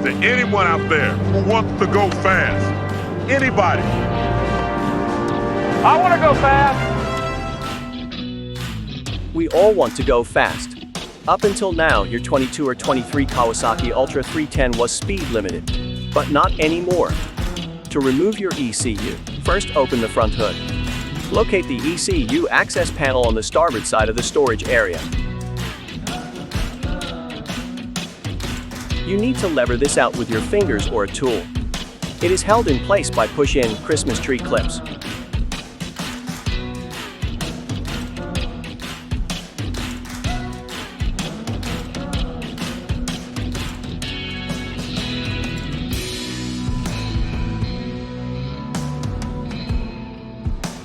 there anyone out there who wants to go fast? Anybody? I want to go fast. We all want to go fast. Up until now, your 22 or 23 Kawasaki Ultra 310 was speed limited, but not anymore. To remove your ECU, first open the front hood. Locate the ECU access panel on the starboard side of the storage area. You need to lever this out with your fingers or a tool. It is held in place by push-in Christmas tree clips.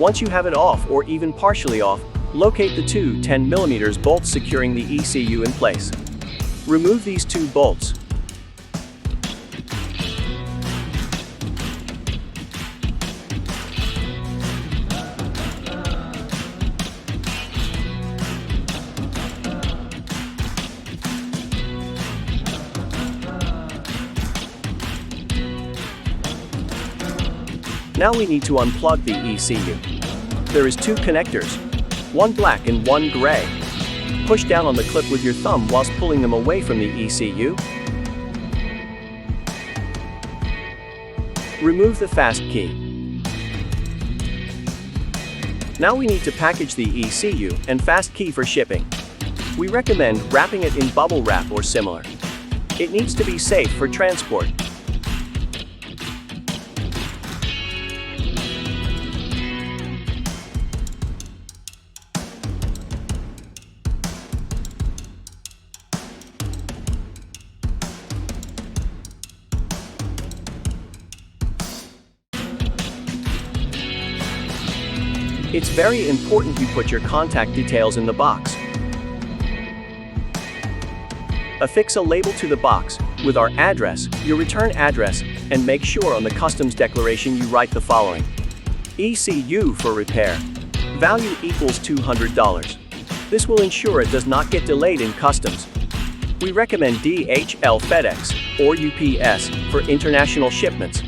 Once you have it off or even partially off, locate the two 10mm bolts securing the ECU in place. Remove these two bolts. Now we need to unplug the ECU. There is two connectors, one black and one gray. Push down on the clip with your thumb whilst pulling them away from the ECU. Remove the fast key. Now we need to package the ECU and fast key for shipping. We recommend wrapping it in bubble wrap or similar. It needs to be safe for transport. It's very important you put your contact details in the box. Affix a label to the box with our address, your return address, and make sure on the customs declaration you write the following. ECU for repair. Value equals $200. This will ensure it does not get delayed in customs. We recommend DHL, FedEx, or UPS for international shipments.